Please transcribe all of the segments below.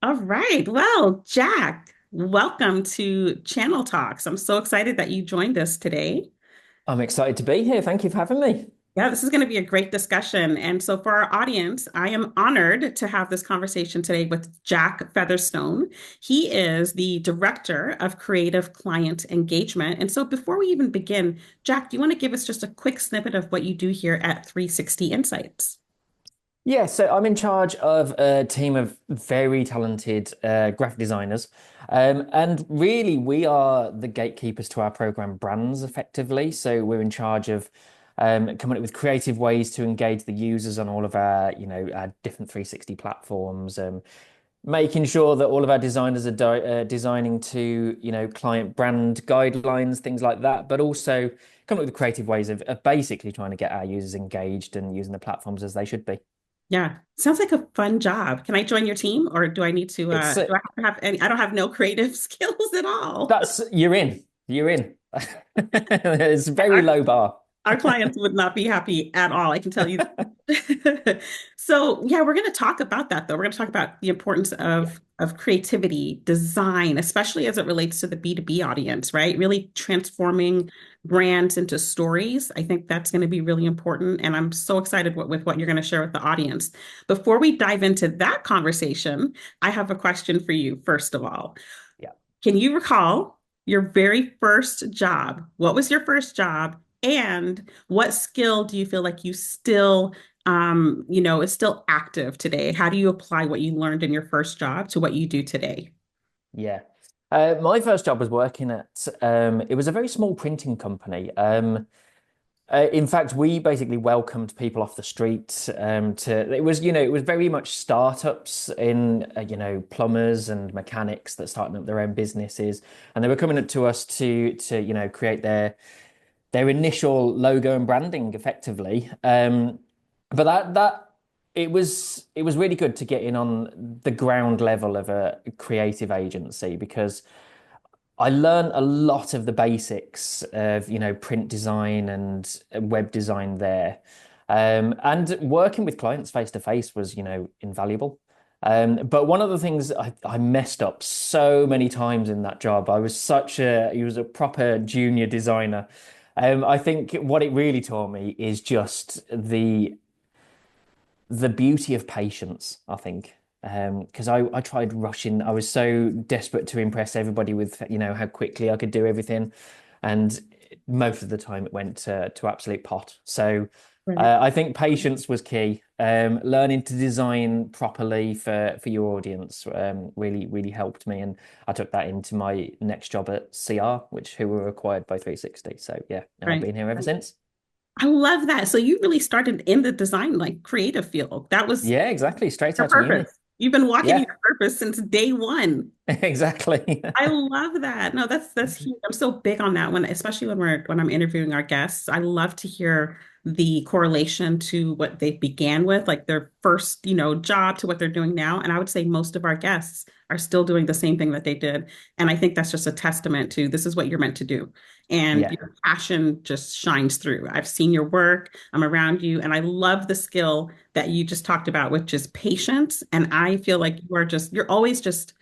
All right. Well, Jack, welcome to Channel Talks. I'm so excited that you joined us today. I'm excited to be here. Thank you for having me. Yeah, this is going to be a great discussion. And so, for our audience, I am honored to have this conversation today with Jack Featherstone. He is the Director of Creative Client Engagement. And so, before we even begin, Jack, do you want to give us just a quick snippet of what you do here at 360 Insights? Yeah, so I'm in charge of a team of very talented graphic designers. And really, we are the gatekeepers to our program brands effectively. So we're in charge of coming up with creative ways to engage the users on all of our, our different 360 platforms, making sure that all of our designers are designing to, client brand guidelines, things like that, but also coming up with creative ways of basically trying to get our users engaged and using the platforms as they should be. Yeah, sounds like a fun job. Can I join your team or do I need to It's do I have to have any I don't have no creative skills at all. that's you're in. You're in. It's a very Our, low bar. our clients would not be happy at all, I can tell you that. So, yeah, we're going to talk about that though. We're going to talk about the importance Yeah. of creativity, design, especially as it relates to the B2B audience, right? Really transforming brands into stories. I think that's going to be really important. And I'm so excited with what you're going to share with the audience. Before we dive into that conversation, I have a question for you, first of all. Yeah. Can you recall your very first job? What was your first job? And what skill do you feel like you still, is still active today? How do you apply what you learned in your first job to what you do today? Yeah. My first job was working at it was a very small printing company. In fact, we basically welcomed people off the street to it was, it was very much startups in, plumbers and mechanics that started up their own businesses, and they were coming up to us to, create their initial logo and branding effectively. But that it was really good to get in on the ground level of a creative agency because I learned a lot of the basics of, print design and web design there. And working with clients face to face was, invaluable. But one of the things I messed up so many times in that job, he was a proper junior designer. I think what it really taught me is just the beauty of patience, I think. Because I tried rushing. I was so desperate to impress everybody with, how quickly I could do everything. And most of the time it went to absolute pot. So Right. I think patience was key. Learning to design properly for your audience really helped me. And I took that into my next job at CR, who were acquired by 360. So yeah, and I've Right. been here ever since. I love that. So you really started in the design, like creative field. That was Yeah, exactly. Straight your out of uni. purpose. You've been walking in Yeah, your purpose since day one. exactly. I love that. No, that's huge. I'm so big on that one, especially when I'm interviewing our guests. I love to hear the correlation to what they began with, like their first, job to what they're doing now. And I would say most of our guests are still doing the same thing that they did. And I think that's just a testament to this is what you're meant to do. And Yeah, your passion just shines through. I've seen your work, I'm around you, and I love the skill that you just talked about, which is patience. And I feel like you're always just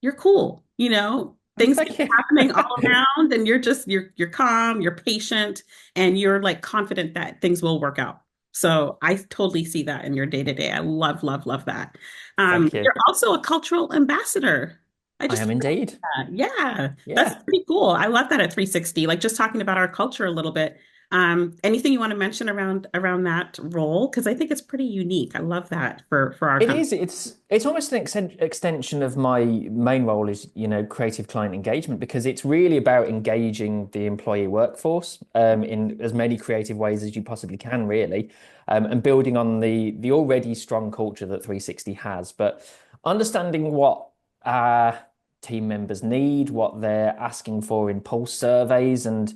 you're cool, things keep thank you. happening all around and you're calm, you're patient, and you're like confident that things will work out. So I totally see that in your day to day. I love, love, love that. Thank you. You're also a cultural ambassador. I I just am indeed. Yeah, that's Yeah. pretty cool. I love that at 360. Like just talking about our culture a little bit. Anything you want to mention around that role? Because I think it's pretty unique. I love that for our It company. is. It's almost an extension of my main role is, creative client engagement because it's really about engaging the employee workforce in as many creative ways as you possibly can, really, and building on the already strong culture that 360 has, but understanding what our team members need, what they're asking for in pulse surveys, and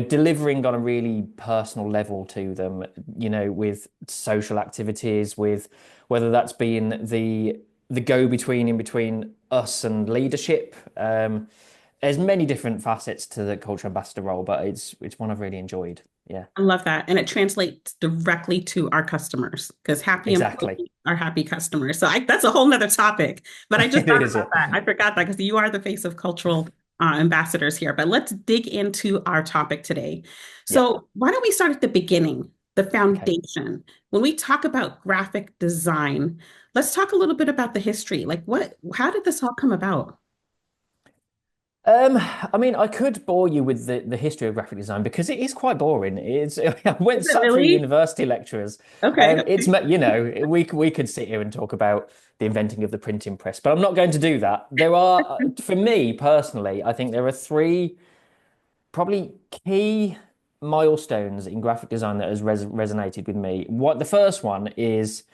delivering on a really personal level to them, with social activities, with whether that's being the go-between in between us and leadership. There's many different facets to the culture ambassador role, but it's one I've really enjoyed. Yeah, I love that. And it translates directly to our customers because happy employees exactly. our happy customers. So that's a whole nother topic. But I just It thought is, about yeah. that. I forgot that because you are the face of cultural ambassadors here. But let's dig into our topic today. Yeah. So why don't we start at the beginning, the Okay. foundation? When we talk about graphic design, let's talk a little bit about the history. Like how did this all come about? I mean, I could bore you with the history of graphic design because it is quite boring. It's I went Is it sat through really? university lecturers. Okay. It's you know we could sit here and talk about the inventing of the printing press, but I'm not going to do that. There are, for me personally, I think there are three probably key milestones in graphic design that has resonated with me. What the first one is.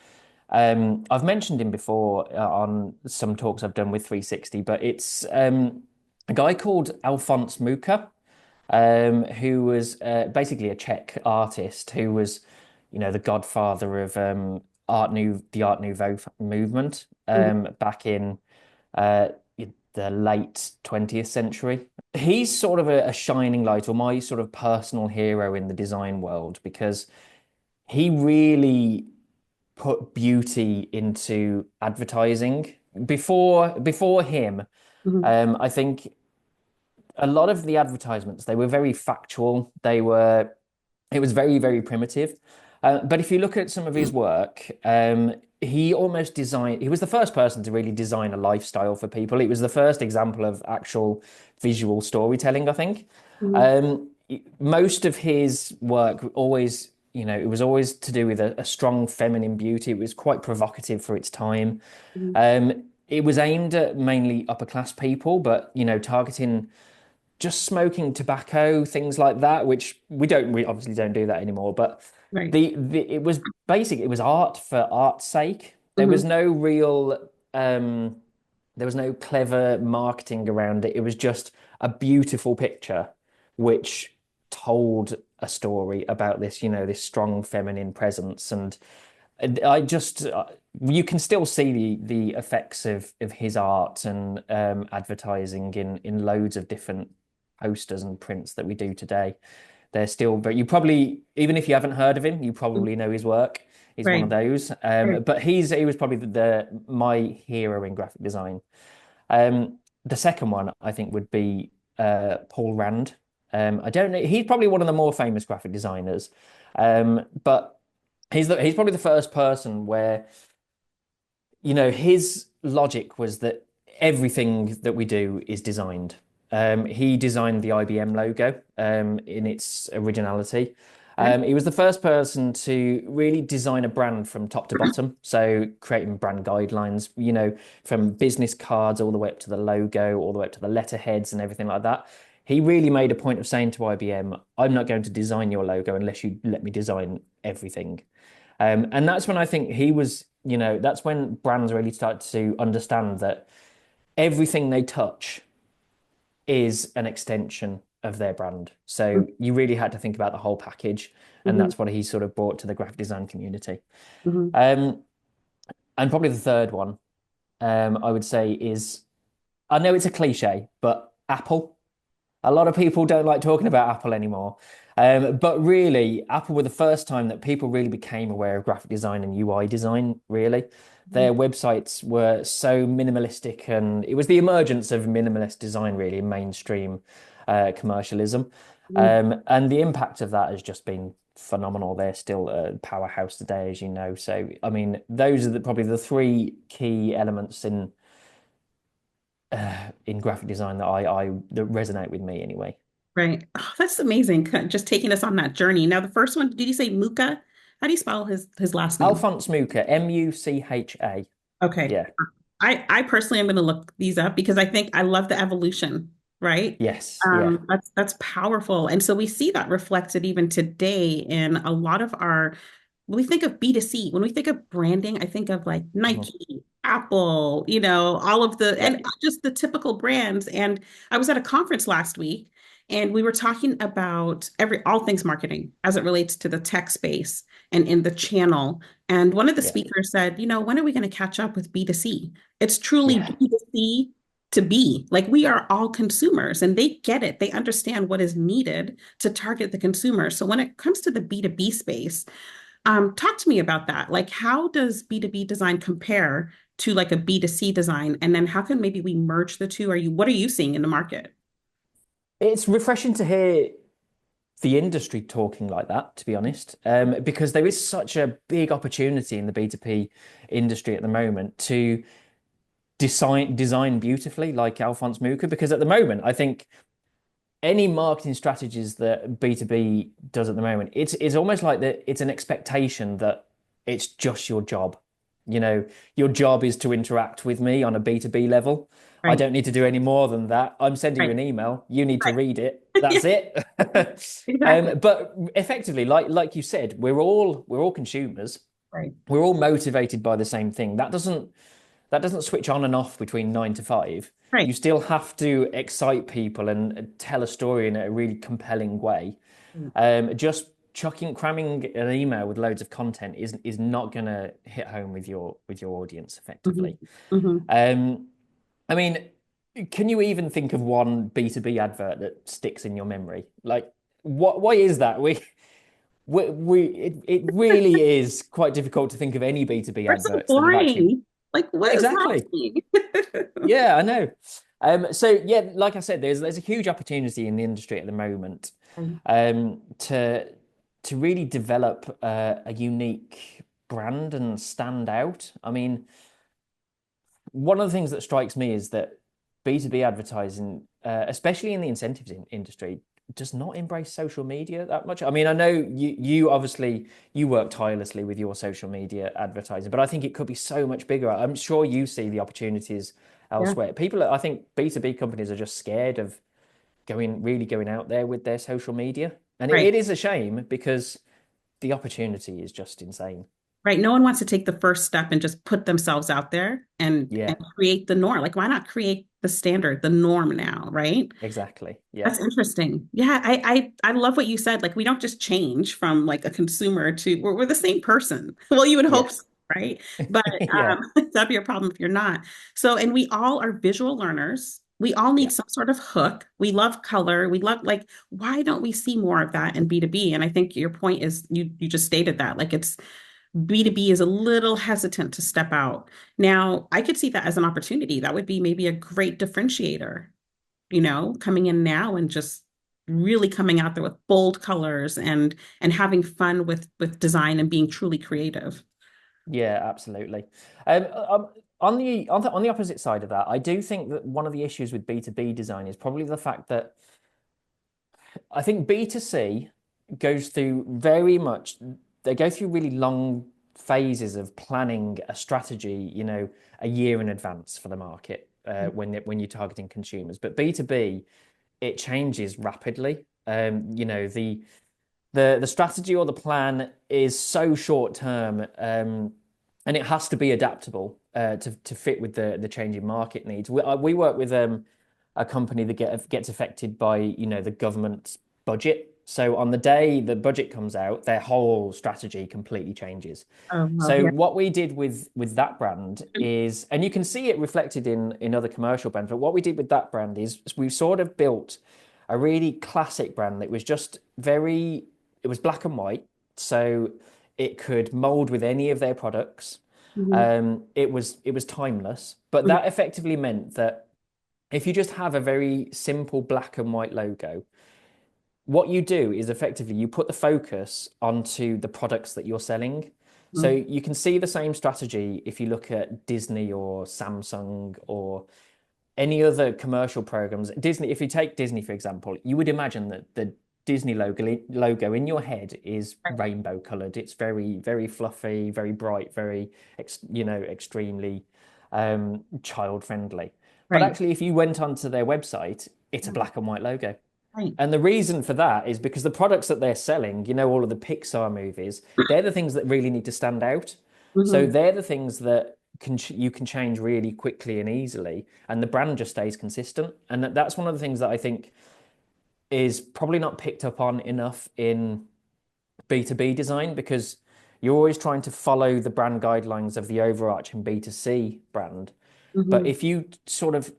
I've mentioned him before on some talks I've done with 360, but it's a guy called Alphonse Mucha, who was basically a Czech artist who was, the godfather of the Art Nouveau movement Mhm, back uh, in the late 20th century. He's sort of a shining light, or my sort of personal hero in the design world, because he really put beauty into advertising. Before him, mhm, I think a lot of the advertisements, they were very factual. It was very, very primitive. But if you look at some of his work, he was the first person to really design a lifestyle for people. It was the first example of actual visual storytelling, I think. mhm, Um, Most of his work always, it was always to do with a strong feminine beauty. It was quite provocative for its time. mhm. It was aimed at mainly upper class people, but, targeting just smoking tobacco, things like that, which we obviously don't do that anymore. But Right. it was basic. It was art for art's sake. Mhm, Um, there was no clever marketing around it. It was just a beautiful picture, which told a story about this, this strong feminine presence. And I just you can still see the effects of his art and advertising in loads of different posters and prints that we do today. They're still, but you probably, even if you haven't heard of him, you mhm. probably know his work. He's one Right. of those. Right. But he was probably my hero in graphic design. The second one I think would be Paul Rand. I don't know. He's probably one of the more famous graphic designers. But he's probably the first person where, his logic was that everything that we do is designed. He designed the IBM logo in its originality. Okay. He was the first person to really design a brand from top to bottom. So creating brand guidelines, from business cards all the way up to the logo, all the way up to the letterheads and everything like that. He really made a point of saying to IBM, I'm not going to design your logo unless you let me design everything. And that's when I think that's when brands really start to understand that everything they touch is an extension of their brand. So you really had to think about the whole package. And Mhm, that's what he sort of brought to the graphic design community. mhm. Um, and probably the third one, I would say is, I know it's a cliche, but Apple. A lot of people don't like talking about Apple anymore. But really, Apple were the first time that people really became aware of graphic design and UI design, really. Mhm, Their websites were so minimalistic, and it was the emergence of minimalist design, really, in mainstream commercialism. mhm. And the impact of that has just been phenomenal. They're still a powerhouse today, as you know. So, I mean, those are probably the three key elements in graphic design that resonate with me anyway. Right. Oh, that's amazing. Just taking us on that journey. Now, the first one, did you say Muka? How do you spell his last name? Alphonse Mucha, Mucha. Okay. Yeah. I personally am going to look these up because I think I love the evolution, right? Yes. Yeah. That's powerful. And so we see that reflected even today in a lot of our, when we think of B2C, when we think of branding, I think of like Mhm. Nike, Apple, all of the, Yeah. and just the typical brands. And I was at a conference last week and we were talking about all things marketing as it relates to the tech space and in the channel. And one of the Yeah. speakers said, when are we going to catch up with B2C? It's truly Yeah. B2C to B. Like we are all consumers and they get it. They understand what is needed to target the consumer. So when it comes to the B2B space, Talk to me about that. Like, how does B2B design compare to like a B2C design? And then how can maybe we merge the two? What are you seeing in the market? It's refreshing to hear the industry talking like that, to be honest, because there is such a big opportunity in the B2P industry at the moment to design beautifully, like Alphonse Mucha. Because at the moment, I think any marketing strategies that B2B does at the moment, it's almost like that it's an expectation that it's just your job. You know, your job is to interact with me on a B2B level. I Right, don't need to do any more than that. I'm sending you right, an email. You need to right. read it. Yeah, That's it. exactly. But effectively, like you said, we're all consumers. Right. We're all motivated by the same thing. That doesn't switch on and off between 9 to 5. You Right. still have to excite people and tell a story in a really compelling way. Mm. Just cramming an email with loads of content is not going to hit home with your audience Mhm. effectively. Mhm. Um, I mean, can you even think of one B2B advert that sticks in your memory? Like, what? Why is that? It really is quite difficult to think of any B2B We're so adverts that have actually boring. Like, what is exactly. happening? Yeah, I know. So yeah, like I said, there's a huge opportunity in the industry at the moment, Right. to really develop a unique brand and stand out. I mean, one of the things that strikes me is that B2B advertising, especially in the incentives industry, does not embrace social media that much. I mean, I know you obviously you work tirelessly with your social media advertising, but I think it could be so much bigger. I'm sure you see the opportunities Yeah. elsewhere. People, I think B2B companies are just scared of really going out there with their social media. And Right. it is a shame because the opportunity is just insane. Right. No one wants to take the first step and just put themselves out there and Yeah, create the norm. Like, why not create the standard, the norm now, right? exactly. Yeah. That's interesting. Yeah, I love what you said. Like, we don't just change from like a consumer to we're the same person. Well, you would Yeah. hope so, right? But Yeah. that'd be a problem if you're not. So, and we all are visual learners. We all Yeah. need some sort of hook. We love color. We love like, why don't we see more of that in B2B? And I think your point is you just stated that. Like it's B2B is a little hesitant to step out. Now, I could see that as an opportunity. That would be maybe a great differentiator, coming in now and just really coming out there with bold colors and having fun with design and being truly creative. Yeah, absolutely. On the opposite side of that, I do think that one of the issues with B2B design is probably the fact that I think B2C goes through very much, they go through really long phases of planning a strategy, a year in advance for the market, when you're targeting consumers. But B2B, it changes rapidly. The strategy or the plan is so short term, and it has to be adaptable to fit with the changing market needs. We work with a company that gets affected by the government budget. So on the day the budget comes out, their whole strategy completely changes. Oh, well, So yeah. what we did with that brand is, and you can see it reflected in other commercial brands, but what we did with that brand is we sort of built a really classic brand that was just it was black and white, so it could mold with any of their products. Mhm. It was timeless, but Mhm. that effectively meant that if you just have a very simple black and white logo, what you do is effectively you put the focus onto the products that you're selling. So Mhm. you can see the same strategy if you look at Disney or Samsung or any other commercial programs. Disney, if you take Disney, for example, you would imagine that the Disney logo in your head is Right. rainbow colored. It's very, very fluffy, very bright, very, extremely child friendly. But Right. actually, if you went onto their website, it's a Yeah. black and white logo. Right. And the reason for that is because the products that they're selling, all of the Pixar movies, they're the things that really need to stand out. So Mhm. they're the things that you can change really quickly and easily, and the brand just stays consistent. And that's one of the things that I think is probably not picked up on enough in B2B design, because you're always trying to follow the brand guidelines of the overarching B2C brand. But Mhm. if you sort of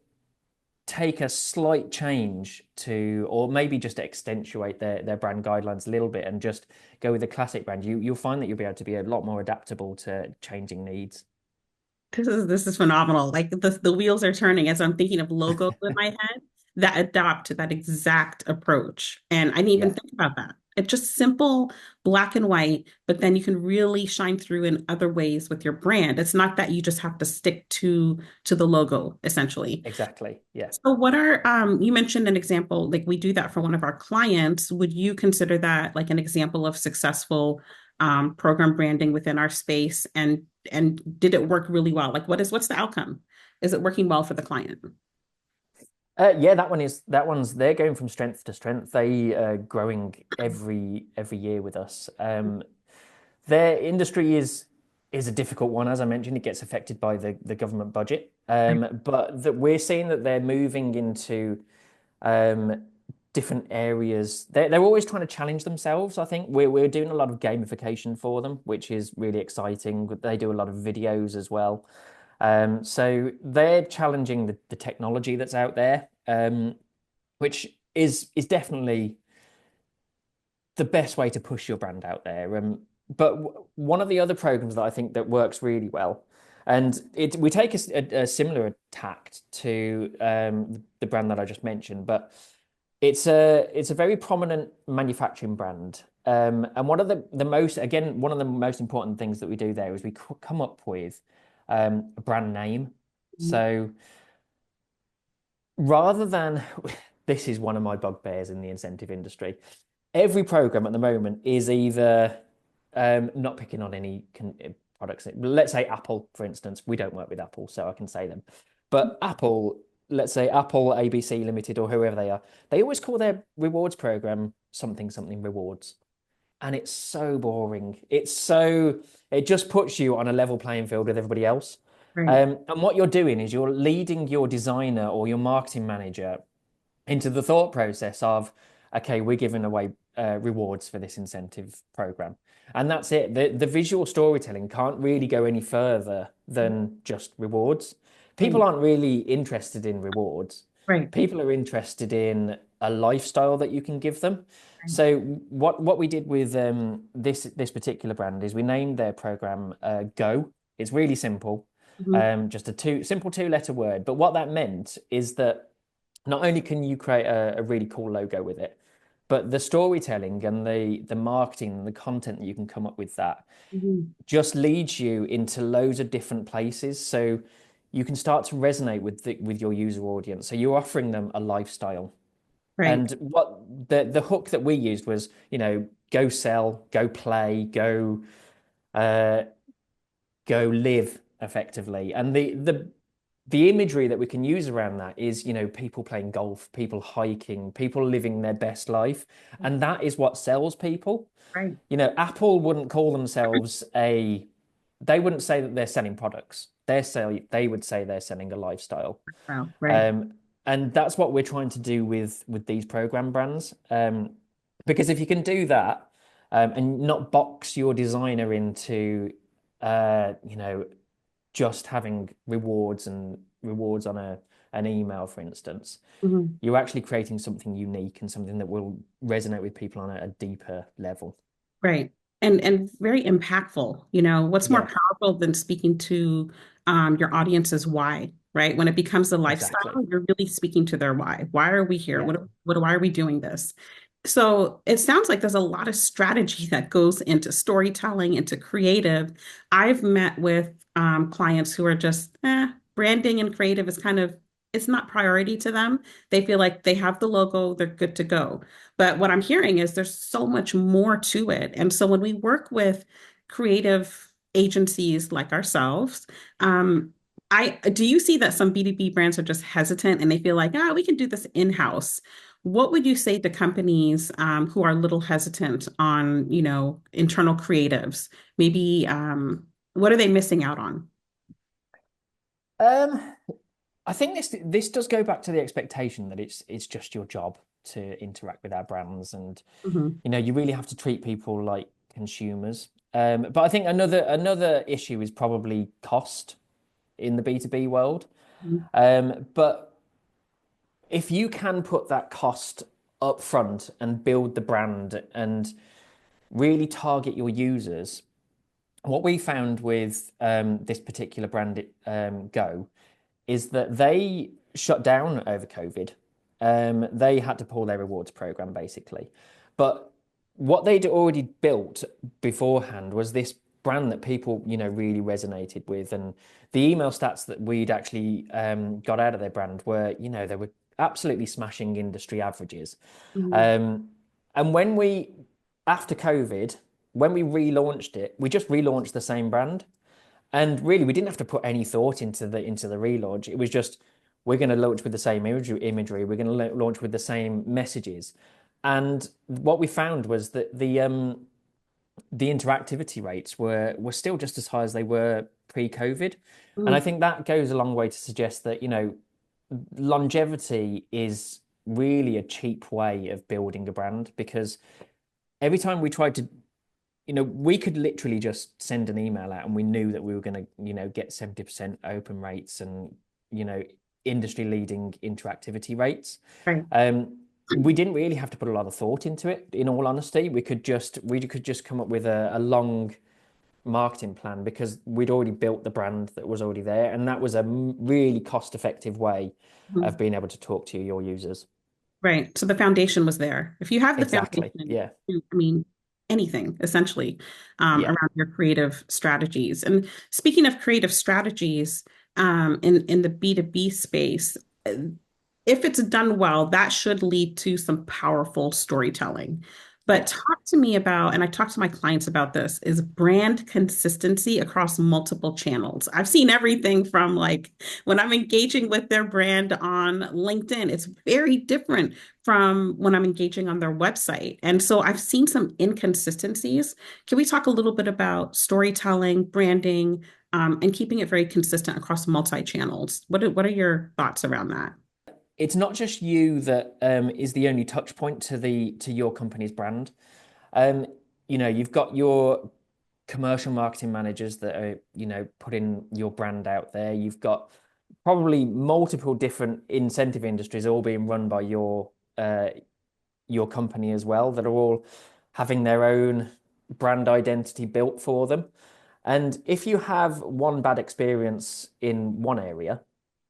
take a slight change to, or maybe just accentuate their brand guidelines a little bit and just go with the classic brand, you'll find that you'll be able to be a lot more adaptable to changing needs. This is phenomenal. Like the wheels are turning as I'm thinking of logos in my head that adopt to that exact approach. And I didn't even Yeah, think about that. It's just simple black and white, but then you can really shine through in other ways with your brand. It's not that you just have to stick to the logo, essentially. exactly. Yeah. So what are you mentioned an example, like we do that for one of our clients. Would you consider that like an example of successful program branding within our space? And did it work really well? Like what's the outcome? Is it working well for the client? Yeah, that one's they're going from strength to strength. They growing every year with us. Their industry is a difficult one, as I mentioned. It gets affected by the government budget, Right. but that we're seeing that they're moving into um, different areas. They're always trying to challenge themselves. I think we're doing a lot of gamification for them, which is really exciting. They do a lot of videos as well. So they're challenging the technology that's out there, which is definitely the best way to push your brand out there. But one of the other programs that I think that works really well, and we take a similar tact to the brand that I just mentioned, but it's a very prominent manufacturing brand. And one of the most important things that we do there is we come up with a brand name. So rather than this is one of my bugbears in the incentive industry. Every program at the moment is either not picking on any products. Let's say Apple, for instance. We don't work with Apple, so I can say them. But Apple, let's say Apple ABC Limited or whoever they are, they always call their rewards program something something rewards. And it's so boring. It just puts you on a level playing field with everybody else. Right. And what you're doing is you're leading your designer or your marketing manager into the thought process of, okay, we're giving away rewards for this incentive program. And that's it. The visual storytelling can't really go any further than just rewards. People Right. aren't really interested in rewards. Right. People are interested in a lifestyle that you can give them. Right. So what we did with this particular brand is we named their program Go. It's really simple, Mhm. just a simple two-letter word. But what that meant is that not only can you create a really cool logo with it, but the storytelling and the marketing and the content that you can come up with that Mhm. just leads you into loads of different places. So you can start to resonate with your user audience. So you're offering them a lifestyle. Right. And what the hook that we used was, go sell, go play, uh, go live effectively. And the imagery that we can use around that is, people playing golf, people hiking, people living their best life. And that is what sells people. Right. Apple wouldn't call themselves they wouldn't say that they're selling products. They would say they're selling a lifestyle. Wow. Right. Um, and that's what we're trying to do with these program brands. Because if you can do that, and not box your designer into, you know, just having rewards on an email, for instance, Mhm. you're actually creating something unique and something that will resonate with people on a deeper level. Right. And very impactful. What's more Yeah, powerful than speaking to your audience's why, right? When it becomes a exactly. lifestyle, you're really speaking to their why. Why are we here? Yeah. Why are we doing this? So it sounds like there's a lot of strategy that goes into storytelling, into creative. I've met with clients who are just, branding and creative is kind of, it's not priority to them. They feel like they have the logo, they're good to go. But what I'm hearing is there's so much more to it. And so when we work with creative agencies like ourselves, I do you see that some B2B brands are just hesitant and they feel like, we can do this in-house. What would you say to companies who are a little hesitant on, internal creatives? Maybe what are they missing out on? Um, I think this does go back to the expectation that it's just your job to interact with our brands, and Mhm. you really have to treat people like consumers. But I think another issue is probably cost in the B2B world. Mhm. But if you can put that cost up front and build the brand and really target your users, what we found with this particular brand, Go, is that they shut down over COVID. They had to pull their rewards program basically. But what they'd already built beforehand was this brand that people, really resonated with. And the email stats that we'd actually got out of their brand were, they were absolutely smashing industry averages. Mhm. Um, and after COVID, when we relaunched it, we just relaunched the same brand. And really, we didn't have to put any thought into the relaunch. It was just we're going to launch with the same imagery. We're going to launch with the same messages. And what we found was that the interactivity rates were still just as high as they were pre-COVID. And I Mm. think that goes a long way to suggest that, longevity is really a cheap way of building a brand because every time we tried to we could literally just send an email out and we knew that we were going to, get 70% open rates and, you know, industry leading interactivity rates. Right. We didn't really have to put a lot of thought into it, in all honesty. We could just come up with a long marketing plan because we'd already built the brand that was already there. And that was a really cost effective way of Mhm. being able to talk to your users. Right. So the foundation was there. If you have the Exactly. foundation, Yeah. I mean, anything essentially Yeah. around your creative strategies. And speaking of creative strategies, in the B2B space, if it's done well, that should lead to some powerful storytelling. But Yeah. talk to me about, and I talk to my clients about this, is brand consistency across multiple channels. I've seen everything from like when I'm engaging with their brand on LinkedIn, it's very different from when I'm engaging on their website. And so I've seen some inconsistencies. Can we talk a little bit about storytelling, branding, and keeping it very consistent across multi-channels? What are your thoughts around that? It's not just you that is the only touch point to your company's brand. Um, you've got your commercial marketing managers that are, putting your brand out there. You've got probably multiple different incentive industries all being run by your company as well, that are all having their own brand identity built for them. And if you have one bad experience in one area,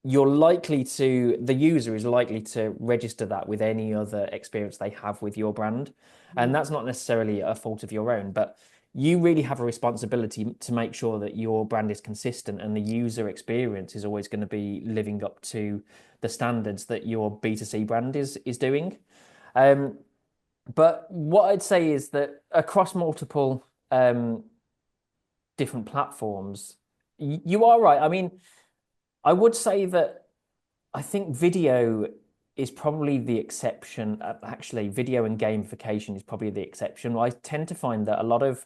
the user is likely to register that with any other experience they have with your brand. And that's not necessarily a fault of your own, but you really have a responsibility to make sure that your brand is consistent and the user experience is always going to be living up to the standards that your B2C brand is doing. Um, but what I'd say is that across multiple different platforms, you are right. I mean, I would say that I think video is probably the exception. Actually, video and gamification is probably the exception. I tend to find that a lot of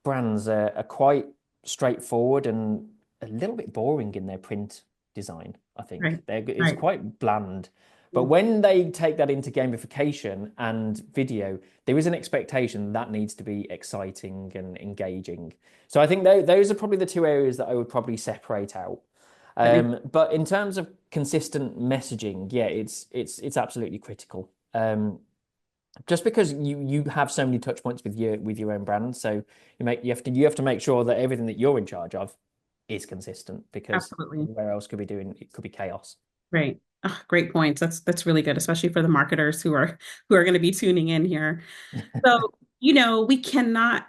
brands are quite straightforward and a little bit boring in their print design. I Right. think it's Right. quite bland. But Mm. when they take that into gamification and video, there is an expectation that needs to be exciting and engaging. So I think those are probably the two areas that I would probably separate out. That makes But in terms of consistent messaging, yeah, it's absolutely critical. Just because you have so many touch points with your own brand, so you have to make sure that everything that you're in charge of is consistent because absolutely where else could be chaos. right. Ah, great points. That's really good, especially for the marketers who are going to be tuning in here. So, we cannot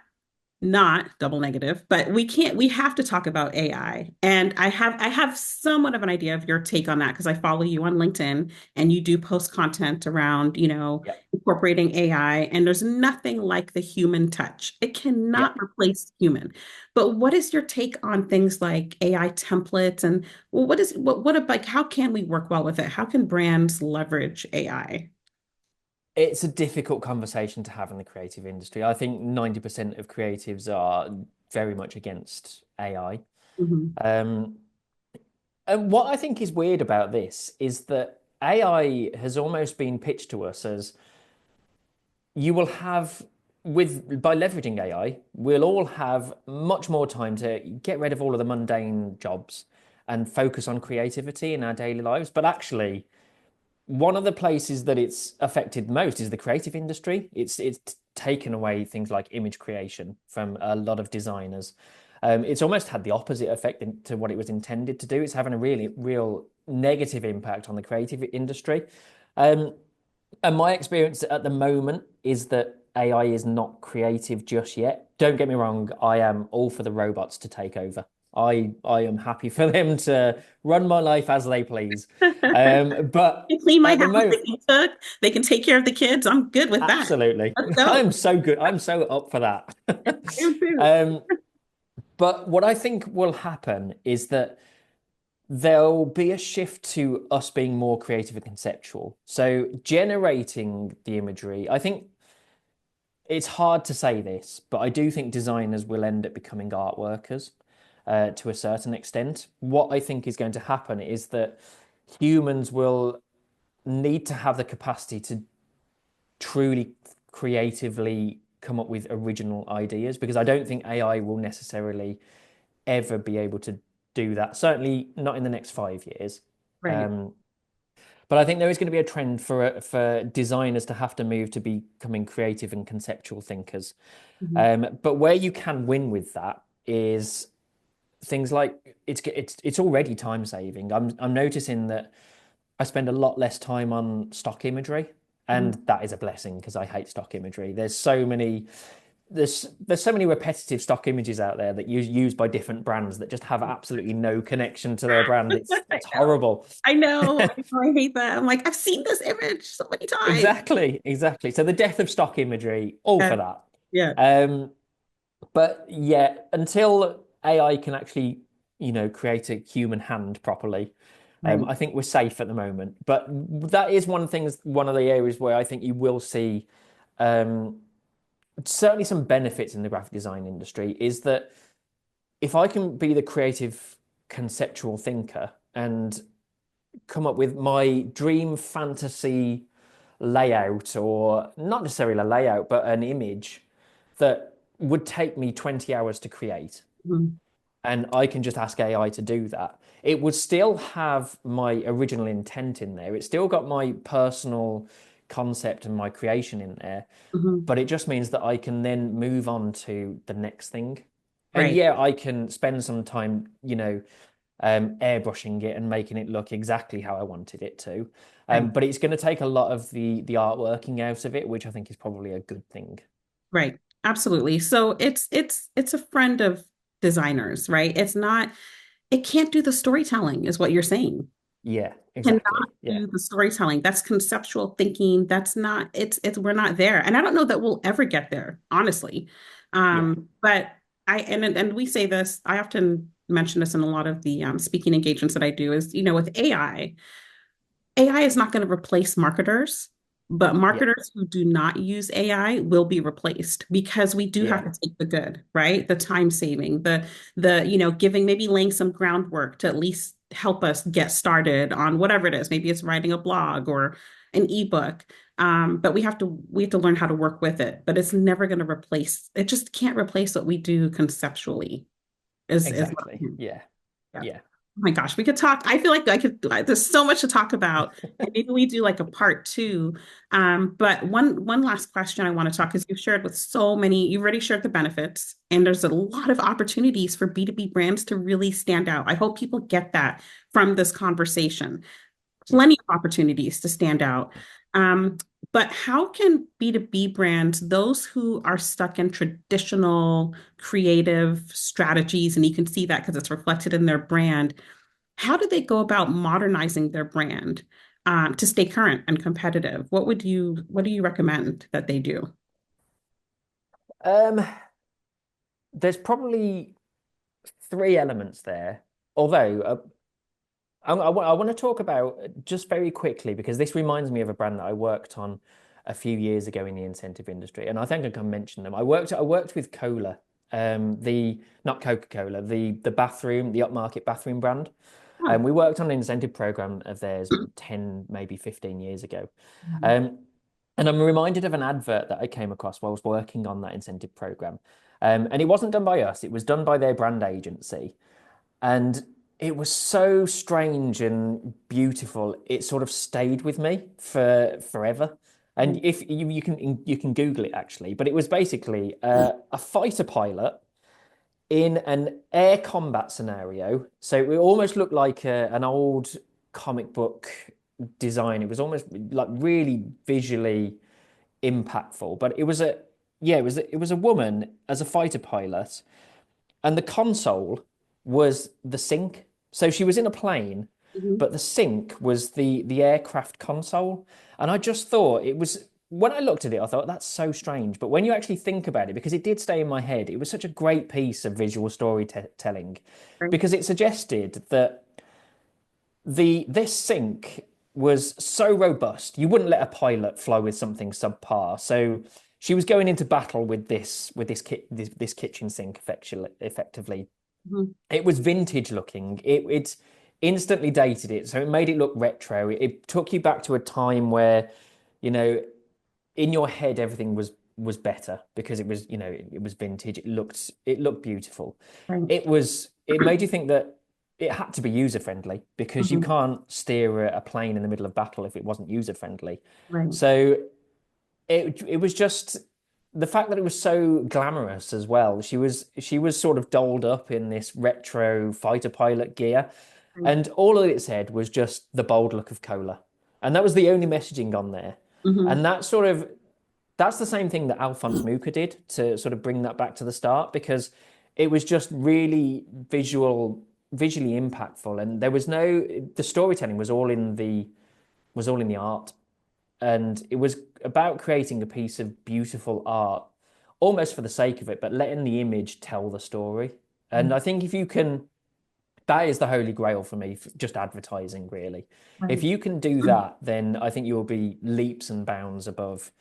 not double negative, but we have to talk about AI. And I have somewhat of an idea of your take on that because I follow you on LinkedIn and you do post content around, Yeah, incorporating AI, and there's nothing like the human touch. It yeah. cannot replace human. But what is your take on things like AI templates and well, like how can we work well with it? How can brands leverage AI? It's a difficult conversation to have in the creative industry. I think 90% of creatives are very much against AI. Mhm. Um, and what I think is weird about this is that AI has almost been pitched to us as you will have by leveraging AI, we'll all have much more time to get rid of all of the mundane jobs and focus on creativity in our daily lives. But actually, one of the places that it's affected most is the creative industry. It's taken away things like image creation from a lot of designers. It's almost had the opposite effect to what it was intended to do. It's having a really real negative impact on the creative industry. Um, and my experience at the moment is that AI is not creative just yet. Don't get me wrong, I am all for the robots to take over. I am happy for them to run my life as they please. But They clean my at the house, they moment, can cook, they can take care of the kids. I'm good with that. absolutely. Let's go. I'm so good. I'm so up for that. I am too. Um, but what I think will happen is that there'll be a shift to us being more creative and conceptual. So generating the imagery, I think it's hard to say this, but I do think designers will end up becoming art workers to a certain extent. What I think is going to happen is that humans will need to have the capacity to truly creatively come up with original ideas because I don't think AI will necessarily ever be able to do that. Certainly not in the next 5 years. Right. Um, but I think there is going to be a trend for designers to have to move to becoming creative and conceptual thinkers. Mhm. But where you can win with that is things like it's already time saving. I'm noticing that I spend a lot less time on stock imagery, and Mhm. that is a blessing because I hate stock imagery. There's so many repetitive stock images out there that used by different brands that just have absolutely no connection to their brand. I It's know. horrible. I know. I know. I hate that. I'm like, I've seen this image so many times. Exactly, exactly. So the death of stock imagery, all Yeah. for that. Yeah. Um, but yeah, until AI can actually, create a human hand properly, Right. I think we're safe at the moment. But that is one of the areas where I think you will see um, certainly some benefits in the graphic design industry is that if I can be the creative conceptual thinker and come up with my dream fantasy layout, or not necessarily a layout, but an image that would take me 20 hours to create, Mhm. and I can just ask AI to do that. It would still have my original intent in there. It's still got my personal concept and my creation in there, Mhm. but it just means that I can then move on to the next thing. And Right. yeah, I can spend some time, airbrushing it and making it look exactly how I wanted it to. Right. But it's going to take a lot of the art working out of it, which I think is probably a good thing. Right. Absolutely. So it's a friend of designers, right? It's not, it can't do the storytelling, is what you're saying. Yeah, Cannot exactly. Yeah, do the storytelling. That's conceptual thinking. That's not, it's we're not there. And I don't know that we'll ever get there, honestly. yeah, But and we say this, I often mention this in a lot of the speaking engagements that I do is, with AI is not going to replace marketers, but yeah, marketers who do not use AI will be replaced because we do have yeah, to take the good, right? The time saving, giving maybe laying some groundwork to at least help us get started on whatever it is. Maybe it's writing a blog or an ebook. But we have to learn how to work with it. But it's never going to replace, it just can't replace what we do conceptually, is what exactly. Yeah, yeah. yeah, Oh my gosh, we could talk. I feel like there's so much to talk about. And maybe we do like a part two. But one last question I want to talk because you've already shared the benefits, and there's a lot of opportunities for B2B brands to really stand out. I hope people get that from this conversation. yeah. Plenty of opportunities to stand out. Um, but how can B2B brands, those who are stuck in traditional creative strategies, and you can see that because it's reflected in their brand, how do they go about modernizing their brand to stay current and competitive? What do you recommend that they do? Um, there's probably three elements there. Although I want to talk about just very quickly because this reminds me of a brand that I worked on a few years ago in the incentive industry, and I think I can mention them. I worked with Cola, the not Coca-Cola, the bathroom, the upmarket bathroom brand. Oh, We worked on an incentive program of theirs 10, maybe 15 years ago. mhm. Um, and I'm reminded of an advert that I came across while I was working on that incentive program. And it wasn't done by us, it was done by their brand agency. And it was so strange and beautiful. It sort of stayed with me for forever. And Mhm. if you can Google it actually, but it was basically a fighter pilot in an air combat scenario. So it almost looked like an old comic book design. It was almost like really visually impactful. But it was a yeah, it was a woman as a fighter pilot, and the console was the sink. So she was in a plane, Mhm. but the sink was the aircraft console. And I just thought it was when I looked at it, I thought that's so strange. But when you actually think about it, because it did stay in my head, it was such a great piece of visual storytelling Right. because it suggested that the this sink was so robust, you wouldn't let a pilot fly with something subpar. So she was going into battle with this kitchen sink effectively. Mhm. It was vintage looking. It instantly dated it, so it made it look retro. It took you back to a time where, you know, in your head everything was better because it was, it was vintage. It looked beautiful. Right. It made you think that it had to be user friendly because you Mhm. can't steer a plane in the middle of battle if it wasn't user friendly. Right. So it was just the fact that it was so glamorous as well. She was sort of dolled up in this retro fighter pilot gear, Right. and all that it said was just the bold look of cola, and that was the only messaging on there. Mhm. And that's the same thing that Alphonse Mucha did to sort of bring that back to the start because it was just really visually impactful, and there was no the storytelling was all in the art, and it was about creating a piece of beautiful art almost for the sake of it, but letting the image tell the story. And I think if you can, that is the holy grail for me, just advertising, really. If Right. you can do that, then I think you'll be leaps and bounds above,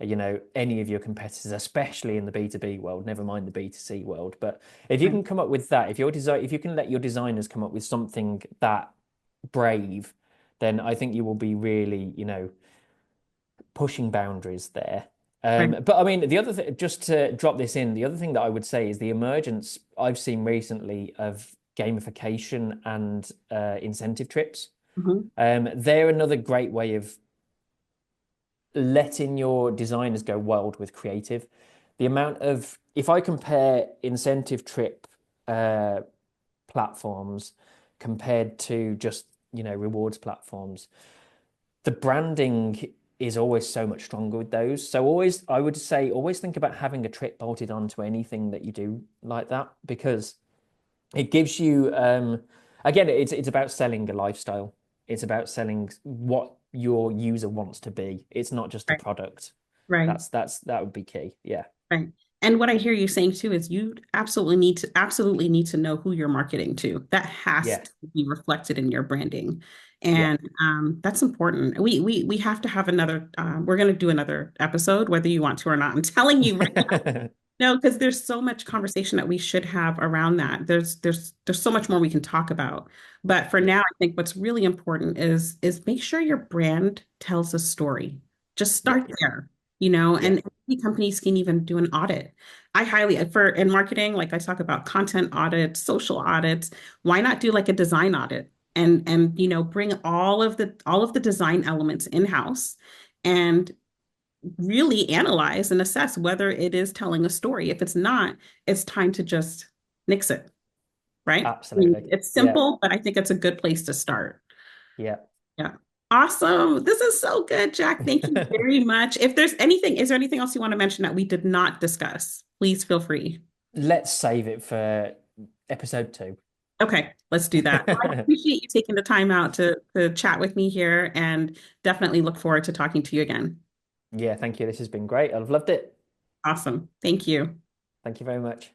any of your competitors, especially in the B2B world, never mind the B2C world. But if you Right. can come up with that, if you can let your designers come up with something that brave, then I think you will be really, pushing boundaries there. Right. But I mean, the other thing, just to drop this in, the other thing that I would say is the emergence I've seen recently of gamification and incentive trips. Mhm. They're another great way of letting your designers go wild with creative. The amount of, if I compare incentive trip uh, platforms compared to just, rewards platforms, the branding is always so much stronger with those. So always, I would say, always think about having a trip bolted onto anything that you do like that because it gives you, again, it's about selling a lifestyle. It's about selling what your user wants to be. It's not just a Right. product. Right. That would be key. Yeah. Right. And what I hear you saying too is you absolutely need to know who you're marketing to. That has Yeah. to be reflected in your branding. Yeah. And that's important. We have to have another we're going to do another episode whether you want to or not. I'm telling you right now. No, because there's so much conversation that we should have around that. There's so much more we can talk about. But for Yeah. now, I think what's really important is make sure your brand tells a story. Just Yeah. start there, you know, Yeah. and companies can even do an audit. I highly for in marketing, like I talk about content audits, social audits. Why not do like a design audit and bring all of the design elements in-house and really analyze and assess whether it is telling a story. If it's not, it's time to just nix it, right? I mean, Absolutely. it's Yeah. simple, but I think it's a good place to start. Yeah. Yeah. Awesome. This is so good, Jack. Thank you very much. Is there anything else you want to mention that we did not discuss? Please feel free. Let's save it for episode 2. Okay, let's do that. Well, I appreciate you taking the time out to chat with me here and definitely look forward to talking to you again. Yeah, thank you. This has been great. I've loved it. Awesome. Thank you. Thank you very much.